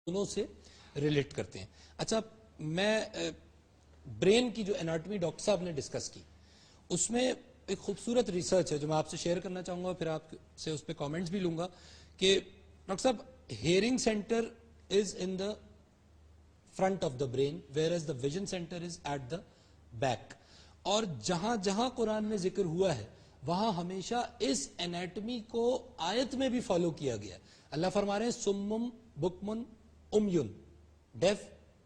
دونوں سے ریلیٹ کرتے ہیں. اچھا میں برین کی جو اناٹمی ڈاکٹر صاحب نے ڈسکس کی اس میں ایک خوبصورت ریسرچ ہے جو میں آپ سے شیئر کرنا چاہوں گا, پھر آپ سے اس پہ کامنٹس بھی لوں گا کہ ڈاکٹر صاحب hearing centre is in the front of the brain where is the vision centre is at the back, اور جہاں جہاں قرآن میں ذکر ہوا ہے وہاں ہمیشہ اس انیٹمی کو آیت میں بھی فالو کیا گیا ہے. اللہ فرما رہے ہیں سمم بکمن امیون, ڈیف,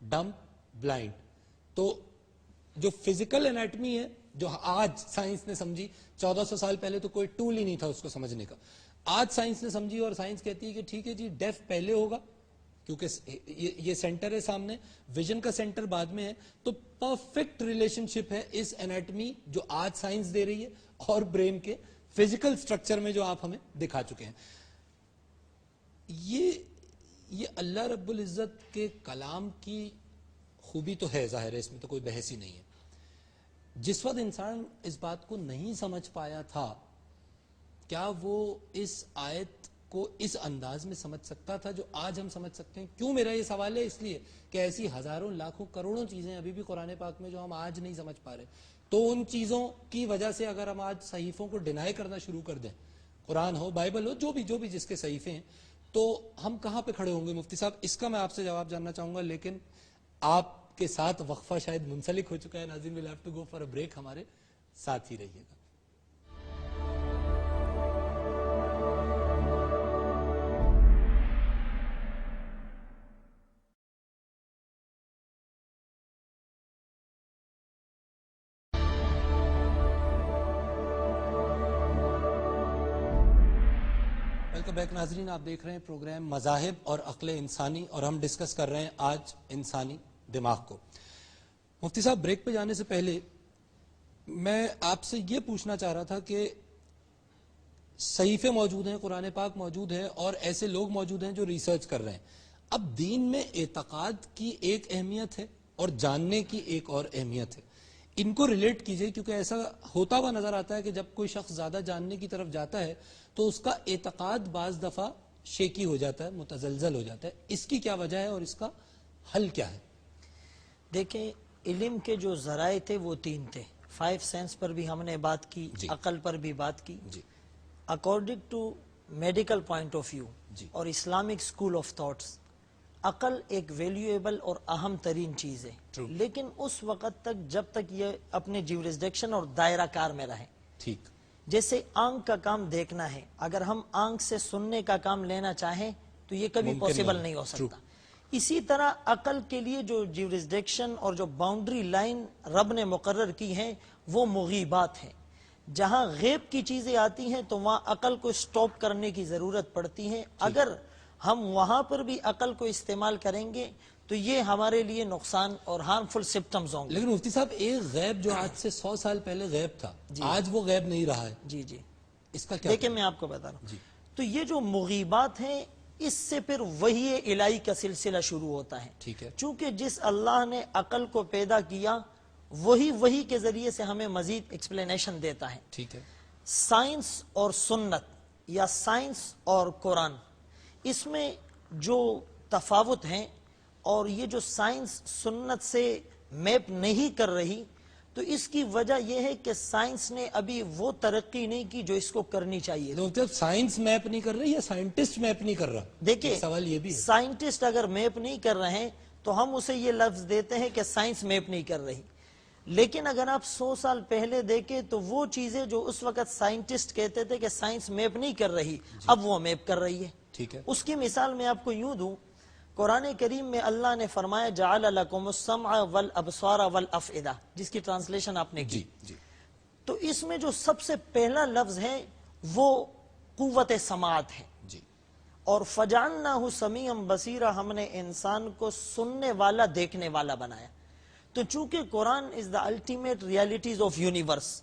ڈم, بلائنڈ. تو جو فزیکل انیٹمی ہے جو آج سائنس نے سمجھی, 1400 سال پہلے تو کوئی ٹول ہی نہیں تھا اس کو سمجھنے کا, آج سائنس نے سمجھی اور سائنس کہتی ہے کہ ٹھیک ہے جی ڈیف پہلے ہوگا کیونکہ یہ سینٹر ہے سامنے, ویژن کا سینٹر بعد میں ہے, تو پرفیکٹ ریلیشن شپ ہے اس انیٹمی جو آج سائنس دے رہی ہے اور برین کے فزیکل سٹرکچر میں جو آپ ہمیں دکھا چکے ہیں. یہ اللہ رب العزت کے کلام کی خوبی تو ہے, ظاہر ہے اس میں تو کوئی بحث ہی نہیں ہے. جس وقت انسان اس بات کو نہیں سمجھ پایا تھا کیا وہ اس آیت کو اس انداز میں سمجھ سکتا تھا جو آج ہم سمجھ سکتے ہیں؟ کیوں میرا یہ سوال ہے؟ اس لیے کہ ایسی ہزاروں لاکھوں کروڑوں چیزیں ابھی بھی قرآن پاک میں جو ہم آج نہیں سمجھ پا رہے, تو ان چیزوں کی وجہ سے اگر ہم آج صحیفوں کو ڈینائی کرنا شروع کر دیں, قرآن ہو, بائبل ہو, جو بھی جس کے صحیفے ہیں, تو ہم کہاں پہ کھڑے ہوں گے؟ مفتی صاحب اس کا میں آپ سے جواب جاننا چاہوں گا, لیکن آپ کے ساتھ وقفہ شاید منسلک ہو چکا ہے. ناظرین we'll have to go for a break, ہمارے ساتھ ہی رہیے گا. ویلکم بیک ناظرین, آپ دیکھ رہے ہیں پروگرام مذاہب اور عقل انسانی, اور ہم ڈسکس کر رہے ہیں آج انسانی دماغ کو. مفتی صاحب بریک پہ جانے سے پہلے میں آپ سے یہ پوچھنا چاہ رہا تھا کہ صحیفے موجود ہیں, قرآن پاک موجود ہے, اور ایسے لوگ موجود ہیں جو ریسرچ کر رہے ہیں. اب دین میں اعتقاد کی ایک اہمیت ہے اور جاننے کی ایک اور اہمیت ہے. ان کو ریلیٹ کیجئے, کیونکہ ایسا ہوتا ہوا نظر آتا ہے کہ جب کوئی شخص زیادہ جاننے کی طرف جاتا ہے تو اس کا اعتقاد بعض دفعہ شیکی ہو جاتا ہے, متزلزل ہو جاتا ہے. اس کی کیا وجہ ہے اور اس کا حل کیا ہے؟ دیکھیں, علم کے جو ذرائع تھے وہ 3 تھے. 5 سینس پر بھی ہم نے بات کی, عقل پر بھی بات کی. According to medical point of view اور اسلامک اسکول آف تھاٹس, عقل ایک ویلیویبل اور اہم ترین چیز ہے, لیکن اس وقت تک جب تک یہ اپنے جیورسڈکشن اور دائرہ کار میں رہے. ٹھیک, جیسے آنکھ کا کام دیکھنا ہے, اگر ہم آنکھ سے سننے کا کام لینا چاہیں تو یہ کبھی پاسبل نہیں ہو سکتا. اسی طرح عقل کے لیے جو جیورسڈکشن اور جو باؤنڈری لائن رب نے مقرر کی ہیں وہ مغیبات ہیں. جہاں غیب کی چیزیں آتی ہیں تو وہاں عقل کو سٹاپ کرنے کی ضرورت پڑتی ہے. اگر ہم وہاں پر بھی عقل کو استعمال کریں گے تو یہ ہمارے لیے نقصان اور ہارمفل سمپٹمز ہوں گے. لیکن مفتی صاحب ایک غیب جو آج سے 100 سال پہلے غیب تھا, آج وہ غیب نہیں رہا ہے. جی اس کا کیا؟ دیکھیں میں آپ کو بتا رہا ہوں. تو یہ جو مغیبات ہیں اس سے پھر وحی الہی کا سلسلہ شروع ہوتا ہے. ٹھیک ہے, چونکہ جس اللہ نے عقل کو پیدا کیا وہی کے ذریعے سے ہمیں مزید ایکسپلینیشن دیتا ہے. ٹھیک ہے, سائنس اور سنت یا سائنس اور قرآن, اس میں جو تفاوت ہیں, اور یہ جو سائنس سنت سے میپ نہیں کر رہی, تو اس کی وجہ یہ ہے کہ سائنس نے ابھی وہ ترقی نہیں کی جو اس کو کرنی چاہیے. سائنس میپ نہیں کر رہی یا سائنٹسٹ میپ نہیں کر رہا؟ دیکھیں سوال یہ بھی ہے. سائنٹسٹ اگر میپ نہیں کر رہے ہیں تو ہم اسے یہ لفظ دیتے ہیں کہ سائنس میپ نہیں کر رہی. لیکن اگر آپ 100 سال پہلے دیکھیں تو وہ چیزیں جو اس وقت سائنٹسٹ کہتے تھے کہ سائنس میپ نہیں کر رہی, اب وہ میپ کر رہی ہے. ٹھیک ہے, اس کی مثال میں آپ کو یوں دوں. قرآن کریم میں اللہ نے فرمایا جعل لکم السمع والابصار والافئدہ, جس کی ٹرانسلیشن آپ نے کی. تو اس میں جو سب سے پہلا لفظ ہے وہ قوت سماعت ہے. اور فجعلناہ سمیعا بصیرا, ہم نے انسان کو سننے والا دیکھنے والا بنایا. تو چونکہ Quran is the ultimate realities of universe,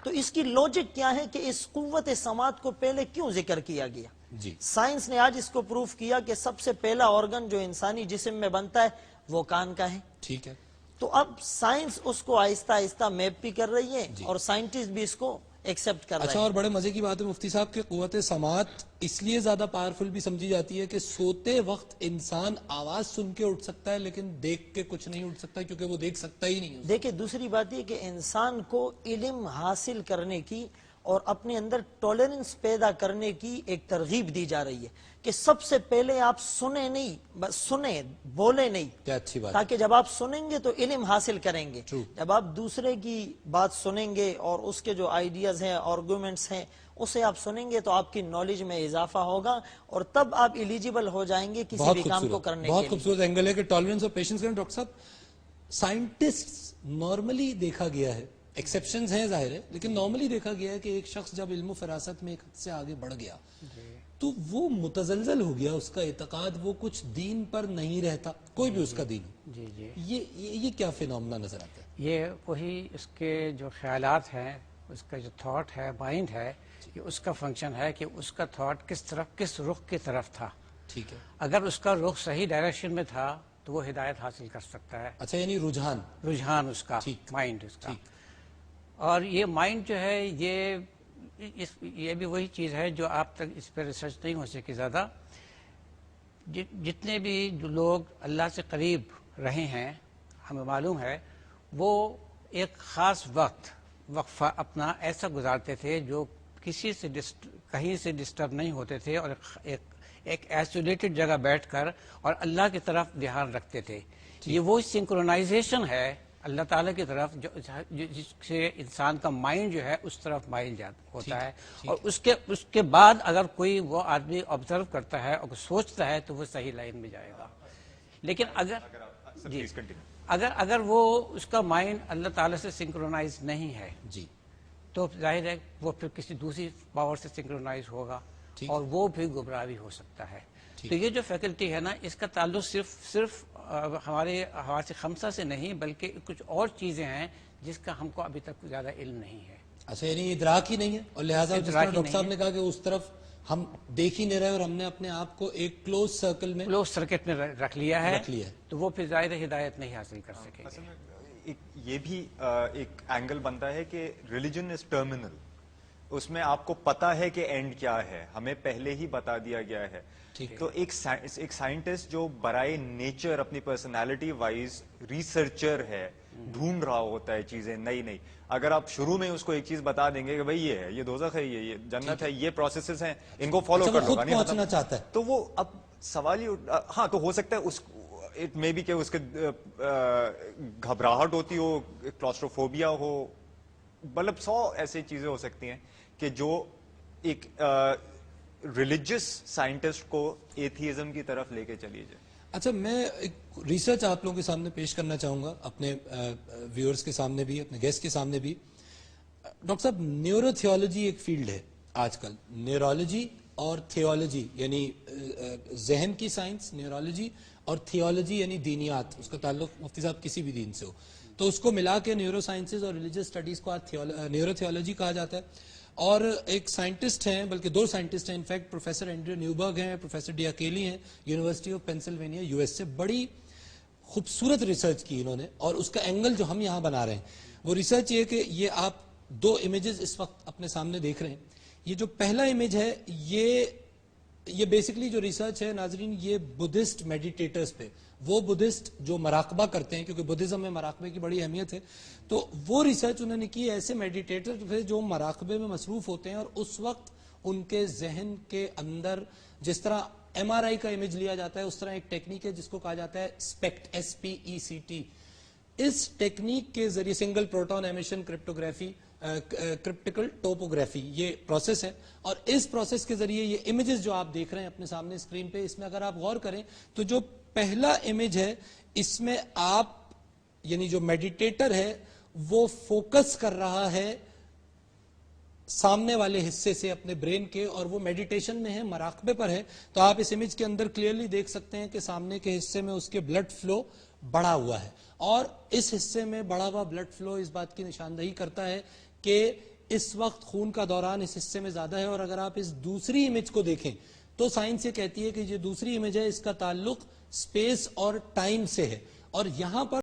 تو اس کی لوجک کیا ہے کہ اس قوت سماعت کو پہلے کیوں ذکر کیا گیا؟ سائنس نے آج اس کو پروف کیا کہ سب سے پہلا آرگن جو انسانی جسم میں بنتا ہے وہ کان کا ہے. ٹھیک ہے, تو اب سائنس اس کو آہستہ آہستہ میپ بھی کر رہی ہے اور سائنٹسٹ بھی اس کو ایکسپٹ کر رہے اچھا، ہیں. اور بڑے مزے کی بات ہے مفتی صاحب کہ قوت سماعت اس لیے زیادہ پاورفل بھی سمجھی جاتی ہے کہ سوتے وقت انسان آواز سن کے اٹھ سکتا ہے لیکن دیکھ کے کچھ نہیں اٹھ سکتا کیونکہ وہ دیکھ سکتا ہی نہیں ہے. دیکھیں دوسری بات یہ کہ انسان کو علم حاصل کرنے کی اور اپنے اندر ٹالرنس پیدا کرنے کی ایک ترغیب دی جا رہی ہے کہ سب سے پہلے آپ سنیں نہیں، بس سنیں، بولیں نہیں، کیا اچھی بات. تاکہ جب آپ سنیں گے تو علم حاصل کریں گے. True. جب آپ دوسرے کی بات سنیں گے اور اس کے جو آئیڈیاز ہیں، آرگومنٹس ہیں، اسے آپ سنیں گے تو آپ کی نالج میں اضافہ ہوگا اور تب آپ ایلیجیبل ہو جائیں گے کسی بھی کام کو کرنے کے بہت لیے. خوبصورت اینگل ہے کہ ٹالرنس اور پیشنس کریں. ڈاکٹر صاحب سائنٹسٹ نارملی دیکھا گیا ہے، ایکسیپشنز ہیں ظاہر ہے، لیکن نارملی دیکھا گیا ہے کہ ایک شخص جب علم و فراست میں ایک حد سے آگے بڑھ گیا تو وہ متزلزل ہو گیا، اس کا اعتقاد وہ کچھ دین پر نہیں رہتا، کوئی بھی اس کا دین ہو. جی جی یہ کیا فینومنا نظر آتا ہے؟ یہ وہی اس کے جو خیالات ہیں، اس کا جو تھاٹ ہے، مائنڈ ہے، یہ اس کا فنکشن ہے کہ اس کا تھاٹ کس رخ کی طرف تھا. ٹھیک ہے. اگر اس کا رخ صحیح ڈائریکشن میں تھا تو وہ ہدایت حاصل کر سکتا ہے. اچھا، یعنی رجحان اس کا، مائنڈ اس کا. اور یہ مائنڈ جو ہے یہ بھی وہی چیز ہے جو آپ تک اس پہ ریسرچ نہیں ہو سکی زیادہ. جتنے بھی جو لوگ اللہ سے قریب رہے ہیں ہمیں معلوم ہے وہ ایک خاص وقفہ اپنا ایسا گزارتے تھے جو کسی سے کہیں سے ڈسٹرب نہیں ہوتے تھے اور ایک ایسولیٹڈ جگہ بیٹھ کر اور اللہ کی طرف دھیان رکھتے تھے. یہ وہ سنکرونائزیشن ہے اللہ تعالیٰ کی طرف جس سے انسان کا مائنڈ جو ہے اس طرف مائل ہوتا ہے. اور اس کے بعد اگر کوئی وہ آدمی آبزرو کرتا ہے اور سوچتا ہے تو وہ صحیح لائن میں جائے گا. لیکن اگر وہ اس کا مائنڈ اللہ تعالیٰ سے سنکرونائز نہیں ہے تو ظاہر ہے وہ پھر کسی دوسری پاور سے سنکرونائز ہوگا اور وہ بھی گمراہ بھی ہو سکتا ہے. تو یہ جو فیکلٹی ہے نا، اس کا تعلق صرف ہمارے حواس خمسہ سے نہیں بلکہ کچھ اور چیزیں ہیں جس کا ہم کو ابھی تک زیادہ علم نہیں ہے. اچھا، یعنی ادراک ہی نہیں ہے اور لہٰذا جس طرح ڈاکٹر صاحب نے کہا کہ اس طرف ہم دیکھ ہی نہیں رہے اور ہم نے اپنے آپ کو ایک کلوز سرکٹ میں رکھ لیا ہے تو وہ پھر ظاہر ہدایت نہیں حاصل کر سکے. اصل میں یہ بھی ایک اینگل بنتا ہے کہ ریلیجن از ٹرمینل. اس میں آپ کو پتا ہے کہ اینڈ کیا ہے، ہمیں پہلے ہی بتا دیا گیا ہے. تو ایک سائنٹسٹ جو برائے نیچر اپنی پرسنالٹی وائز ریسرچر ہے، ڈھونڈ رہا ہوتا ہے چیزیں نئی. اگر آپ شروع میں اس کو ایک چیز بتا دیں گے کہ بھئی یہ ہے، یہ دوزخ ہے، یہ جنت ہے، یہ پروسیسز ہیں، ان کو فالو کر لو، پہنچنا چاہتا ہے تو وہ اب سوال ہی ہاں تو ہو سکتا ہے اس اٹ مے بی کہ اس کے گھبراہٹ ہوتی ہو، کلاسٹروفوبیا ہو، مطلب 100 ایسی چیزیں ہو سکتی ہیں کہ جو ایک ریلیجس سائنٹسٹ کو ایتھیزم کی طرف لے کے چلی جائے. اچھا، میں ایک ریسرچ آپ لوگوں کے سامنے پیش کرنا چاہوں گا، اپنے ویورز کے سامنے بھی، اپنے گیسٹ کے سامنے بھی. ڈاکٹر صاحب، نیورو تھیولوجی ایک فیلڈ ہے آج کل. نیورولوجی اور تھیولوجی یعنی ذہن کی سائنس نیورولوجی اور تھیولوجی یعنی دینیات، اس کا تعلق مفتی صاحب کسی بھی دین سے ہو تو اس کو ملا کے نیورو سائنسز اور ریلیجس اسٹڈیز کو نیورو تھیولوجی کہا جاتا ہے. اور ایک سائنٹسٹ ہیں، بلکہ 2 سائنٹسٹ ہیں انفیکٹ، پروفیسر اینڈریو نیوبرگ ہیں، پروفیسر ڈی اکیلی ہیں، یونیورسٹی آف پینسلوینیا US سے. بڑی خوبصورت ریسرچ کی انہوں نے اور اس کا اینگل جو ہم یہاں بنا رہے ہیں وہ ریسرچ یہ کہ یہ آپ 2 امیجز اس وقت اپنے سامنے دیکھ رہے ہیں. یہ جو پہلا امیج ہے یہ بیسکلی جو ریسرچ ہے ناظرین، یہ بدھسٹ میڈیٹیٹرز پہ، وہ بدھسٹ جو مراقبہ کرتے ہیں، کیونکہ بدھزم میں مراقبے کی بڑی اہمیت ہے، تو وہ ریسرچ انہوں نے کی ایسے میڈیٹیٹر تھے جو مراقبے میں مصروف ہوتے ہیں اور اس وقت ان کے ذہن کے اندر جس طرح MRI کا امیج لیا جاتا ہے اس طرح ایک ٹیکنیک ہے جس کو کہا جاتا ہے SPECT SPECT. اس ٹیکنیک کے ذریعے single proton emission cryptography cryptical topography یہ پروسیس ہے، اور اس پروسیس کے ذریعے یہ امیجز جو آپ دیکھ رہے ہیں اپنے سامنے اسکرین پہ، اس میں اگر آپ غور کریں تو جو پہلا امیج ہے اس میں آپ یعنی جو میڈیٹیٹر ہے وہ فوکس کر رہا ہے سامنے والے حصے سے اپنے برین کے، اور وہ میڈیٹیشن میں ہے، مراقبے پر ہے. تو آپ اس امیج کے اندر کلیئرلی دیکھ سکتے ہیں کہ سامنے کے حصے میں اس کے بلڈ فلو بڑھا ہوا ہے، اور اس حصے میں بڑھا ہوا بلڈ فلو اس بات کی نشاندہی کرتا ہے کہ اس وقت خون کا دوران اس حصے میں زیادہ ہے. اور اگر آپ اس دوسری امیج کو دیکھیں تو سائنس یہ کہتی ہے کہ یہ دوسری امیج ہے، اس کا تعلق اسپیس اور ٹائم سے ہے، اور یہاں پر